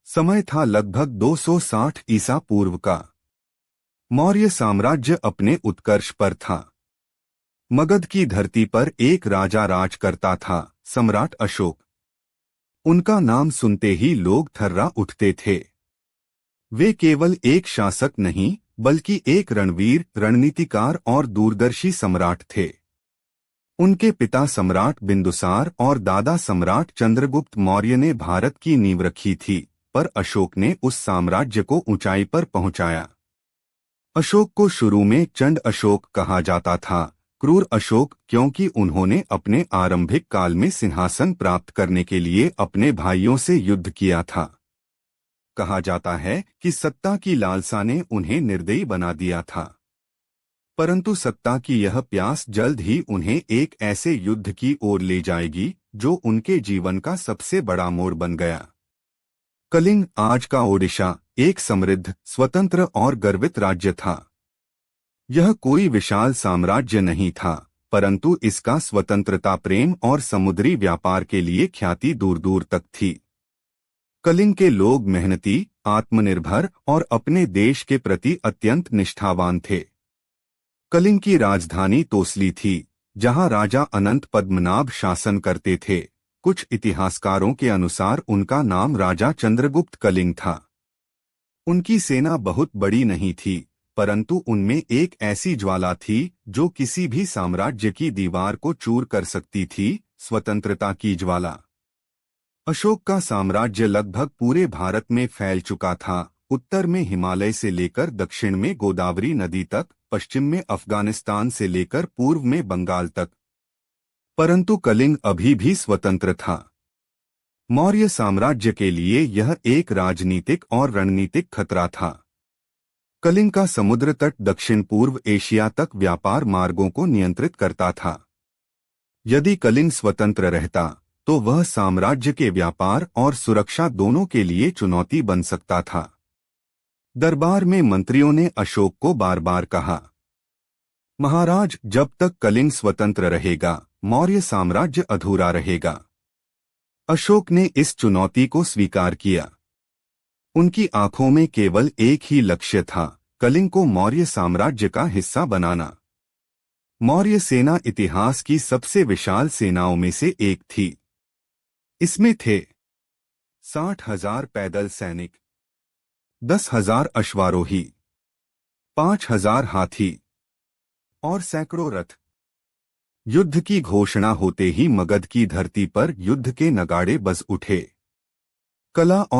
समय था लगभग 260 ईसा पूर्व का। मौर्य साम्राज्य अपने उत्कर्ष पर था। मगध की धरती पर एक राजा राज करता था, सम्राट अशोक। उनका नाम सुनते ही लोग थर्रा उठते थे। वे केवल एक शासक नहीं, बल्कि एक रणवीर, रणनीतिकार और दूरदर्शी सम्राट थे। उनके पिता सम्राट बिंदुसार और दादा सम्राट चंद्रगुप्त मौर्य ने भारत की नींव रखी थी, पर अशोक ने उस साम्राज्य को ऊंचाई पर पहुंचाया। अशोक को शुरू में चंड अशोक कहा जाता था, क्रूर अशोक, क्योंकि उन्होंने अपने आरंभिक काल में सिंहासन प्राप्त करने के लिए अपने भाइयों से युद्ध किया था। कहा जाता है कि सत्ता की लालसा ने उन्हें निर्दयी बना दिया था, परंतु सत्ता की यह प्यास जल्द ही उन्हें एक ऐसे युद्ध की ओर ले जाएगी जो उनके जीवन का सबसे बड़ा मोड़ बन गया। कलिंग, आज का ओडिशा, एक समृद्ध, स्वतंत्र और गर्वित राज्य था। यह कोई विशाल साम्राज्य नहीं था, परंतु इसका स्वतंत्रता प्रेम और समुद्री व्यापार के लिए ख्याति दूर दूर तक थी। कलिंग के लोग मेहनती, आत्मनिर्भर और अपने देश के प्रति अत्यंत निष्ठावान थे। कलिंग की राजधानी तोसली थी, जहां राजा अनंत पद्मनाभ शासन करते थे। कुछ इतिहासकारों के अनुसार उनका नाम राजा चंद्रगुप्त कलिंग था। उनकी सेना बहुत बड़ी नहीं थी, परंतु उनमें एक ऐसी ज्वाला थी जो किसी भी साम्राज्य की दीवार को चूर कर सकती थी, स्वतंत्रता की ज्वाला। अशोक का साम्राज्य लगभग पूरे भारत में फैल चुका था, उत्तर में हिमालय से लेकर दक्षिण में गोदावरी नदी तक, पश्चिम में अफगानिस्तान से लेकर पूर्व में बंगाल तक। परंतु कलिंग अभी भी स्वतंत्र था। मौर्य साम्राज्य के लिए यह एक राजनीतिक और रणनीतिक खतरा था। कलिंग का समुद्र तट दक्षिण पूर्व एशिया तक व्यापार मार्गों को नियंत्रित करता था। यदि कलिंग स्वतंत्र रहता, तो वह साम्राज्य के व्यापार और सुरक्षा दोनों के लिए चुनौती बन सकता था। दरबार में मंत्रियों ने अशोक को बार बार कहा, महाराज, जब तक कलिंग स्वतंत्र रहेगा, मौर्य साम्राज्य अधूरा रहेगा। अशोक ने इस चुनौती को स्वीकार किया। उनकी आंखों में केवल एक ही लक्ष्य था, कलिंग को मौर्य साम्राज्य का हिस्सा बनाना। मौर्य सेना इतिहास की सबसे विशाल सेनाओं में से एक थी। इसमें थे 60,000 पैदल सैनिक, 10,000 अश्वारोही, 5,000 हाथी और सैकड़ों रथ। युद्ध की घोषणा होते ही मगध की धरती पर युद्ध के नगाड़े बज उठे। कला और